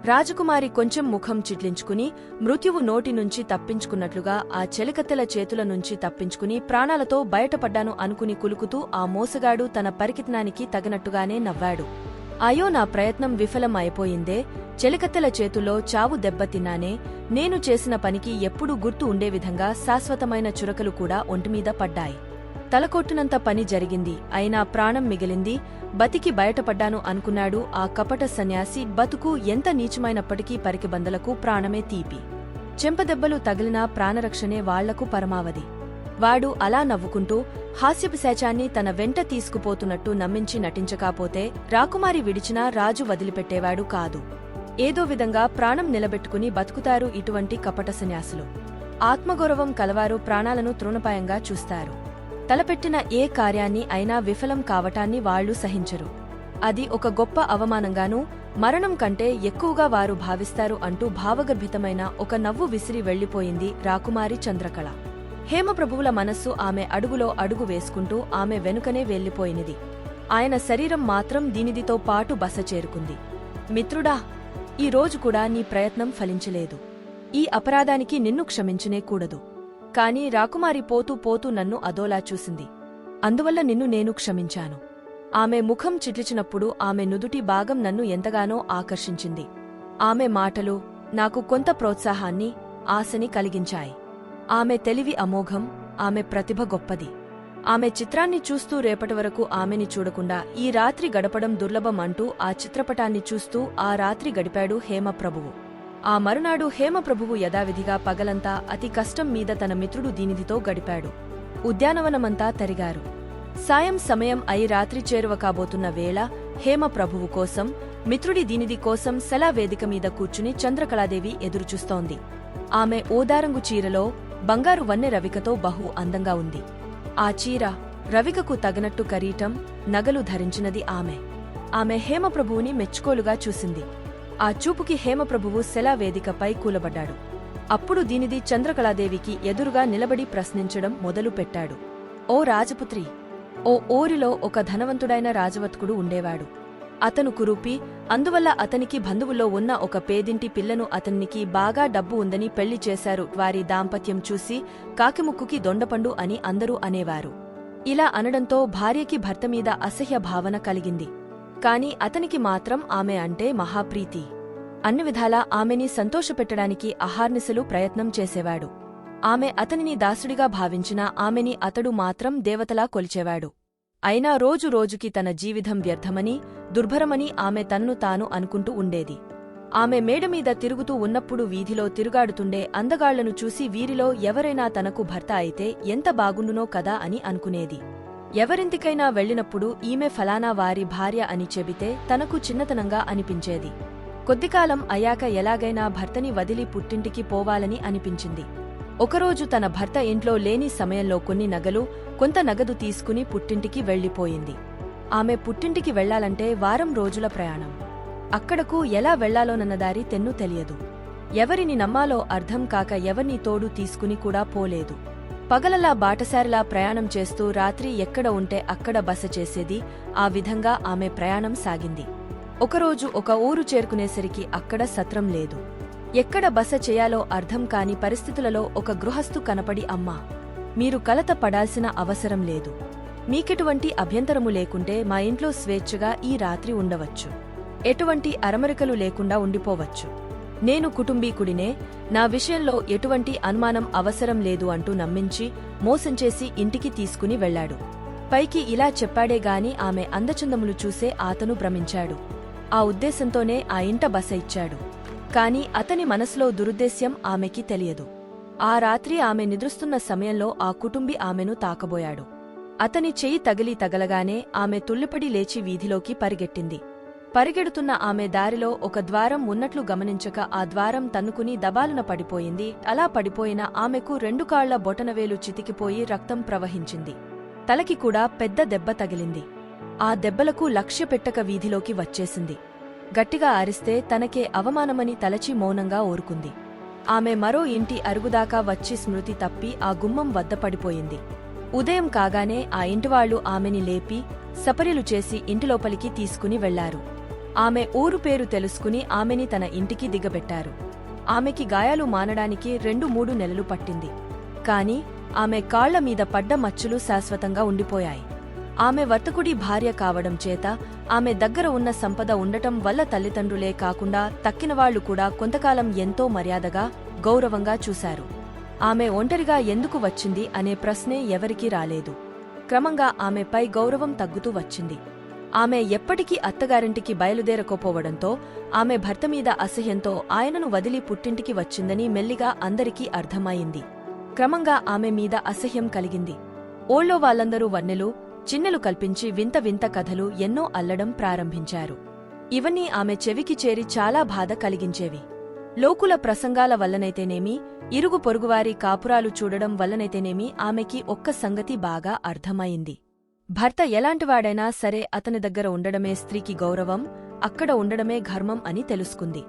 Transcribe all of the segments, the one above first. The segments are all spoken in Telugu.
రాజకుమారి కొంచెం ముఖం చిట్లించుకుని మృత్యువు నోటి నుంచి తప్పించుకున్నట్లుగా ఆ చెలికత్తెల చేతుల నుంచి తప్పించుకుని ప్రాణాలతో బయటపడ్డాను అనుకుని కులుకుతూ ఆ మోసగాడు తన పరికితనానికి తగినట్టుగానే నవ్వాడు. అయ్యో, నా ప్రయత్నం విఫలం అయిపోయిందే. చెలికత్తెల చేతుల్లో చావు దెబ్బతిన్నానే. నేను చేసిన పనికి ఎప్పుడూ గుర్తు ఉండే విధంగా శాశ్వతమైన చురకలు కూడా ఒంటిమీద పడ్డాయి. తలకొట్టినంత పని జరిగింది, అయినా ప్రాణం మిగిలింది. బతికి బయటపడ్డాను అనుకున్నాడు ఆ కపట సన్యాసి. బతుకు ఎంత నీచమైనప్పటికీ పరికిబందలకు ప్రాణమే తీపి. చెంపదెబ్బలు తగిలినా ప్రాణరక్షణే వాళ్లకు పరమావధి. వాడు అలా నవ్వుకుంటూ హాస్యపిశాచాన్ని తన వెంట తీసుకుపోతున్నట్టు నమ్మించి నటించకపోతే రాకుమారి విడిచినా రాజు వదిలిపెట్టేవాడు కాదు. ఏదో విధంగా ప్రాణం నిలబెట్టుకుని బతుకుతారు ఇటువంటి కపట సన్యాసులు. ఆత్మగౌరవం కలవారు ప్రాణాలను తృణపాయంగా చూస్తారు. తలపెట్టిన ఏ కార్యాన్ని అయినా విఫలం కావటాన్ని వాళ్లు సహించరు. అది ఒక గొప్ప అవమానంగానూ మరణం కంటే ఎక్కువగా వారు భావిస్తారు అంటూ భావగర్భితమైన ఒక నవ్వు విసిరి వెళ్లిపోయింది రాకుమారి చంద్రకళ. హేమప్రభువుల మనస్సు ఆమె అడుగులో అడుగు వేసుకుంటూ ఆమె వెనుకనే వెళ్లిపోయినది. ఆయన శరీరం మాత్రం దీనిదితో పాటు బస చేరుకుంది. మిత్రుడా, ఈ రోజు కూడా నీ ప్రయత్నం ఫలించలేదు. ఈ అపరాధానికి నిన్ను క్షమించనే కూడదు. కాని రాకుమారి పోతూ పోతూ నన్ను అదోలా చూసింది. అందువల్ల నిన్ను నేను క్షమించాను. ఆమె ముఖం చిట్లిచినప్పుడు ఆమె నుదుటి భాగం నన్ను ఎంతగానో ఆకర్షించింది. ఆమె మాటలు నాకు కొంత ప్రోత్సాహాన్ని, ఆశని కలిగించాయి. ఆమె తెలివి అమోఘం, ఆమె ప్రతిభ గొప్పది. ఆమె చిత్రాన్ని చూస్తూ రేపటి వరకు ఆమెని చూడకుండా ఈ రాత్రి గడపడం దుర్లభం అంటూ ఆ చిత్రపటాన్ని చూస్తూ ఆ రాత్రి గడిపాడు హేమప్రభువు. ఆ మరునాడు హేమప్రభువు యథావిధిగా పగలంతా అతి కష్టం మీద తన మిత్రుడు దీనిధితో గడిపాడు. ఉద్యానవనమంతా తరిగారు. సాయం సమయం అయి రాత్రి చేరువ కాబోతున్న వేళ హేమప్రభువు కోసం, మిత్రుడి దీనిధి కోసం సెలావేదిక మీద కూర్చుని చంద్రకళాదేవి ఎదురుచూస్తోంది. ఆమె ఓదారంగు చీరలో బంగారు వన్నె రవికతో బహు అందంగా ఉంది. ఆ చీర, రవికకు తగినట్టు కరీటం, నగలు ధరించినది ఆమె. ఆమె హేమప్రభువుని మెచ్చుకోలుగా చూసింది. ఆ చూపుకి హేమప్రభువు సెలావేదికపై కూలబడ్డాడు. అప్పుడు దీనిది చంద్రకళాదేవికి ఎదురుగా నిలబడి ప్రశ్నించడం మొదలుపెట్టాడు. ఓ రాజపుత్రి, ఓ ఊరిలో ఒక ధనవంతుడైన రాజవత్కుడు ఉండేవాడు. అతను కురూపి, అందువల్ల అతనికి బంధువుల్లో ఉన్న ఒక పేదింటి పిల్లను అతనికి బాగా డబ్బు ఉందని పెళ్లి చేశారు. వారి దాంపత్యం చూసి కాకిముక్కుకి దొండపండు అని అందరూ అనేవారు. ఇలా అనడంతో భార్యకి భర్తమీద అసహ్య భావన కలిగింది. కాని అతనికి మాత్రం ఆమె అంటే మహాప్రీతి. అన్ని విధాలా ఆమెని సంతోషపెట్టడానికి అహార్నిశలు ప్రయత్నం చేసేవాడు. ఆమె అతనిని దాసుడిగా భావించినా ఆమెని అతడు మాత్రం దేవతలా కొలిచేవాడు. అయినా రోజు రోజుకి తన జీవితం వ్యర్థమని, దుర్భరమని ఆమె తన్ను తాను అనుకుంటూ ఉండేది. ఆమె మేడమీద తిరుగుతూ ఉన్నప్పుడు వీధిలో తిరుగాడుతుండే అందగాళ్లను చూసి వీరిలో ఎవరైనా తనకు భర్త అయితే ఎంత బాగుండునో కదా అని అనుకునేది. ఎవరింటికైనా వెళ్లినప్పుడు ఈమె ఫలానా వారి భార్య అని చెబితే తనకు చిన్నతనంగా అనిపించేది. కొద్దికాలం అయ్యాక ఎలాగైనా భర్తని వదిలి పుట్టింటికి పోవాలని అనిపించింది. ఒకరోజు తన భర్త ఇంట్లో లేని సమయంలో కొన్ని నగలు, కొంత నగదు తీసుకుని పుట్టింటికి వెళ్లిపోయింది. ఆమె పుట్టింటికి వెళ్లాలంటే వారం రోజుల ప్రయాణం. అక్కడకు ఎలా వెళ్లాలోనన్నదారి తెన్ను తెలియదు. ఎవరిని నమ్మాలో అర్థం కాక ఎవర్నీ తోడు తీసుకుని కూడా పోలేదు. పగలలా బాటసారిలా ప్రయాణం చేస్తూ రాత్రి ఎక్కడ ఉంటే అక్కడ బస చేసేది. ఆ విధంగా ఆమె ప్రయాణం సాగింది. ఒకరోజు ఒక ఊరు చేరుకునేసరికి అక్కడ సత్రం లేదు. ఎక్కడ బస చేయాలో అర్థం కాని పరిస్థితులలో ఒక గృహస్థు కనపడి, అమ్మా, మీరు కలత పడాల్సిన అవసరం లేదు. మీకెటువంటి అభ్యంతరము లేకుంటే మా ఇంట్లో స్వేచ్ఛగా ఈ రాత్రి ఉండవచ్చు. ఎటువంటి అరమరికలు లేకుండా ఉండిపోవచ్చు. నేను కుటుంబీకుడినే, నా విషయంలో ఎటువంటి అనుమానం అవసరం లేదు అంటూ నమ్మించి మోసంచేసి ఇంటికి తీసుకుని వెళ్లాడు. పైకి ఇలా చెప్పాడేగాని ఆమె అందచందములు చూసే అతను భ్రమించాడు. ఆ ఉద్దేశంతోనే ఆ ఇంట బస ఇచ్చాడు. కాని అతని మనసులో దురుద్దేశ్యం ఆమెకి తెలియదు. ఆ రాత్రి ఆమె నిద్రిస్తున్న సమయంలో ఆ కుటుంబి ఆమెను తాకబోయాడు. అతని చెయ్యి తగలగానే ఆమె తుల్లిపడి లేచి వీధిలోకి పరిగెట్టింది. పరిగెడుతున్న ఆమె దారిలో ఒక ద్వారం ఉన్నట్లు గమనించక ఆ ద్వారం తన్నుకుని దబాలున పడిపోయింది. అలా పడిపోయిన ఆమెకు 2 కాళ్ల బొటనవేలు చితికిపోయి రక్తం ప్రవహించింది. తలకి కూడా పెద్ద దెబ్బ తగిలింది. ఆ దెబ్బలకు లక్ష్యపెట్టక వీధిలోకి వచ్చేసింది. గట్టిగా అరిస్తే తనకే అవమానమని తలచి మౌనంగా ఊరుకుంది. ఆమె మరో ఇంటి అరుగుదాకా వచ్చి స్మృతి తప్పి ఆ గుమ్మం వద్ద పడిపోయింది. ఉదయం కాగానే ఆ ఇంటివాళ్లు ఆమెని లేపి సపర్యలు చేసి ఇంటిలోపలికి తీసుకుని వెళ్లారు. ఆమె ఊరు పేరు తెలుసుకుని ఆమెని తన ఇంటికి దిగబెట్టారు. ఆమెకి గాయాలు మానడానికి 2-3 నెలలు పట్టింది. కాని ఆమె కాళ్ల మీద పడ్డ మచ్చలు శాశ్వతంగా ఉండిపోయాయి. ఆమె వర్తకుడి భార్య కావడం చేత ఆమె దగ్గర ఉన్న సంపద ఉండటం వల్ల తల్లిదండ్రులే కాకుండా తక్కినవాళ్లు కూడా కొంతకాలం ఎంతో మర్యాదగా, గౌరవంగా చూశారు. ఆమె ఒంటరిగా ఎందుకు వచ్చింది అనే ప్రశ్నే ఎవరికీ రాలేదు. క్రమంగా ఆమెపై గౌరవం తగ్గుతూ వచ్చింది. ఆమె ఎప్పటికీ అత్తగారింటికి బయలుదేరకపోవడంతో ఆమె భర్త మీద అసహ్యంతో ఆయనను వదిలి పుట్టింటికి వచ్చిందని మెల్లిగా అందరికీ అర్థమయింది. క్రమంగా ఆమె మీద అసహ్యం కలిగింది. ఊళ్ళో వాళ్ళందరూ వన్నెలు, చిన్నెలు కల్పించి వింత వింత కథలు ఎన్నో అల్లడం ప్రారంభించారు. ఇవన్నీ ఆమె చెవికి చేరి చాలా బాధ కలిగించేవి. లోకుల ప్రసంగాల వల్లనైతేనేమి, ఇరుగు పొరుగువారి కాపురాలు చూడడం వల్లనైతేనేమి ఆమెకి ఒక్క సంగతి బాగా అర్థమయింది. భర్త ఎలాంటివాడైనా సరే అతని దగ్గర ఉండడమే స్త్రీకి గౌరవం, అక్కడ ఉండడమే ధర్మం అని తెలుసుకుంది.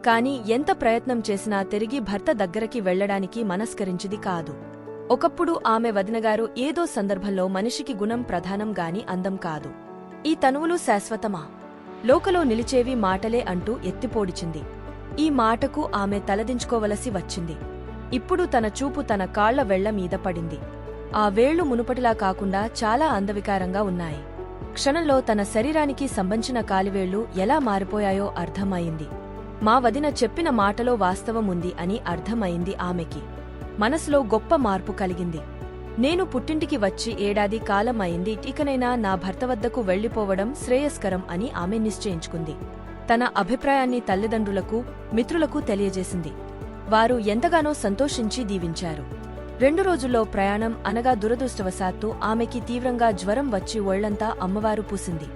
కాని ఎంత ప్రయత్నం చేసినా తిరిగి భర్త దగ్గరికి వెళ్లడానికి మనస్కరించిది కాదు. ఒకప్పుడు ఆమె వదినగారు ఏదో సందర్భంలో మనిషికి గుణం ప్రధానం గాని అందం కాదు, ఈ తనువులు శాశ్వతమా, లోకలో నిలిచేవి మాటలే అంటూ ఎత్తిపోడిచింది. ఈ మాటకు ఆమె తలదించుకోవలసి వచ్చింది. ఇప్పుడు తన చూపు తన కాళ్ల వేళ్ల మీద పడింది. ఆ వేళ్లు మునుపటిలా కాకుండా చాలా అందవికారంగా ఉన్నాయి. క్షణంలో తన శరీరానికి సంబంధించిన కాలివేళ్లు ఎలా మారిపోయాయో అర్థమయింది. మా వదిన చెప్పిన మాటలో వాస్తవముంది అని అర్థమయింది ఆమెకి. మనసులో గొప్ప మార్పు కలిగింది. నేను పుట్టింటికి వచ్చి ఏడాది కాలం అయింది, ఇకనైనా నా భర్త వద్దకు వెళ్లిపోవడం శ్రేయస్కరం అని ఆమె నిశ్చయించుకుంది. తన అభిప్రాయాన్ని తల్లిదండ్రులకు, మిత్రులకు తెలియజేసింది. వారు ఎంతగానో సంతోషించి దీవించారు. 2 రోజుల్లో ప్రయాణం అనగా దురదృష్టవశాత్తు ఆమెకి తీవ్రంగా జ్వరం వచ్చి ఒళ్లంతా అమ్మవారు పూసింది.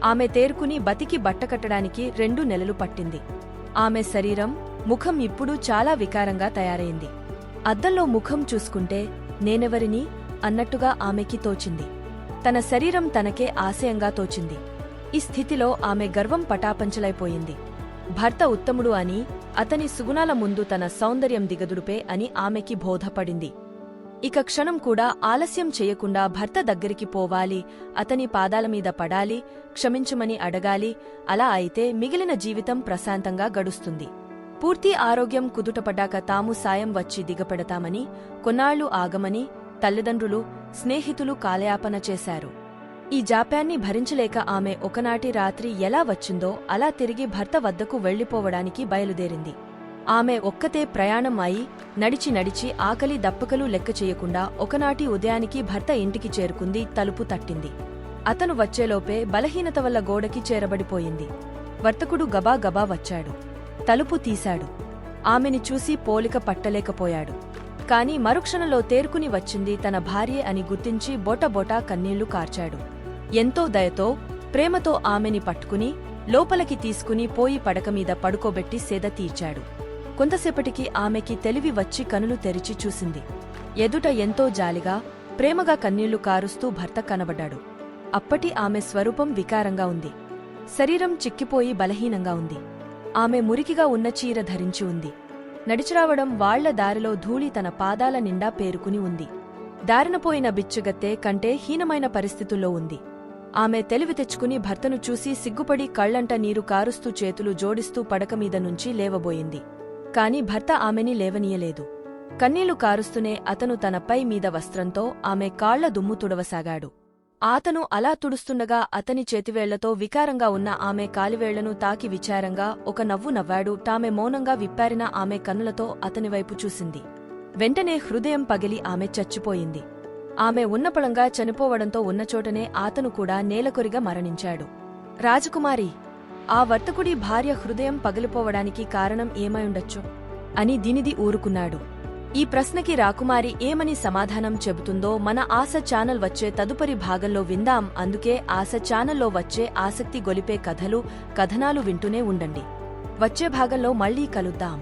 ఆమె తేరుకుని బతికి బట్టకట్టడానికి 2 నెలలు పట్టింది. ఆమె శరీరం, ముఖం ఇప్పుడు చాలా వికారంగా తయారైంది. అద్దంలో ముఖం చూసుకుంటే నేనెవరిని అన్నట్టుగా ఆమెకి తోచింది. తన శరీరం తనకే ఆశయంగా తోచింది. ఈ స్థితిలో ఆమె గర్వం పటాపంచలైపోయింది. భర్త ఉత్తముడు అని, అతని సుగుణాల ముందు తన సౌందర్యం దిగదుడుపే అని ఆమెకి బోధపడింది. ఇక క్షణం కూడా ఆలస్యం చెయ్యకుండా భర్త దగ్గరికి పోవాలి, అతని పాదాలమీద పడాలి, క్షమించమని అడగాలి. అలా అయితే మిగిలిన జీవితం ప్రశాంతంగా గడుస్తుంది. పూర్తి ఆరోగ్యం కుదుటపడ్డాక తాము సాయం వచ్చి దిగపెడతామని, కొన్నాళ్లు ఆగమని తల్లిదండ్రులు, స్నేహితులు కాలయాపన చేశారు. ఈ జాప్యాన్ని భరించలేక ఆమె ఒకనాటి రాత్రి ఎలా వచ్చిందో అలా తిరిగి భర్త వద్దకు వెళ్లిపోవడానికి బయలుదేరింది. ఆమె ఒక్కతే ప్రయాణం అయి నడిచి నడిచి ఆకలి దప్పకలు లెక్క చెయ్యకుండా ఒకనాటి ఉదయానికి భర్త ఇంటికి చేరుకుంది. తలుపు తట్టింది. అతను వచ్చేలోపే బలహీనత వల్ల గోడకి చేరబడిపోయింది. వర్తకుడు గబా గబా వచ్చాడు. తలుపు తీశాడు. ఆమెని చూసి పోలిక పట్టలేకపోయాడు. కాని మరుక్షణంలో తేరుకుని వచ్చింది తన భార్యే అని గుర్తించి బోటబోటా కన్నీళ్లు కార్చాడు. ఎంతో దయతో, ప్రేమతో ఆమెని పట్టుకుని లోపలికి తీసుకుని పోయి పడకమీద పడుకోబెట్టి సేద తీర్చాడు. కొంతసేపటికి ఆమెకి తెలివి వచ్చి కనులు తెరిచి చూసింది. ఎదుట ఎంతో జాలిగా, ప్రేమగా కన్నీళ్లు కారుస్తూ భర్త కనబడ్డాడు. అప్పటి ఆమె స్వరూపం వికారంగా ఉంది. శరీరం చిక్కిపోయి బలహీనంగా ఉంది. ఆమె మురికిగా ఉన్న చీర ధరించి ఉంది. నడిచిరావడం వాళ్ల దారిలో ధూళి తన పాదాల నిండా పేరుకుని ఉంది. దారినపోయిన బిచ్చగత్తె కంటే హీనమైన పరిస్థితుల్లో ఉంది. ఆమె తెలివి తెచ్చుకుని భర్తను చూసి సిగ్గుపడి కళ్లంట నీరు కారుస్తూ చేతులు జోడిస్తూ పడకమీద నుంచి లేవబోయింది. కాని భర్త ఆమెని లేవనీయలేదు. కన్నీళ్లు కారుస్తూనే అతను తన పై మీద వస్త్రంతో ఆమె కాళ్ల దుమ్ము తుడవసాగాడు. అతను అలా తుడుస్తుండగా అతని చేతివేళ్లతో వికారంగా ఉన్న ఆమె కాలివేళ్లను తాకి విచారంగా ఒక నవ్వు నవ్వాడు. తామె మౌనంగా విప్పారిన ఆమె కన్నులతో అతనివైపు చూసింది. వెంటనే హృదయం పగిలి ఆమె చచ్చిపోయింది. ఆమె ఉన్నపళంగా చనిపోవడంతో ఉన్నచోటనే అతను కూడా నేలకొరిగా మరణించాడు. రాజకుమారి, ఆ వర్తకుడి భార్య హృదయం పగిలిపోవడానికి కారణం ఏమైయుండొచ్చు అని దినిది ఊరుకున్నాడు. ఈ ప్రశ్నకి రాకుమారి ఏమని సమాధానం చెబుతుందో మన ఆశ ఛానల్ వచ్చే తదుపరి భాగంలో విందాం. అందుకే ఆశ ఛానల్లో వచ్చే ఆసక్తి గొలిపే కథలు, కథనాలు వింటూనే ఉండండి. వచ్చే భాగంలో మళ్లీ కలుద్దాం.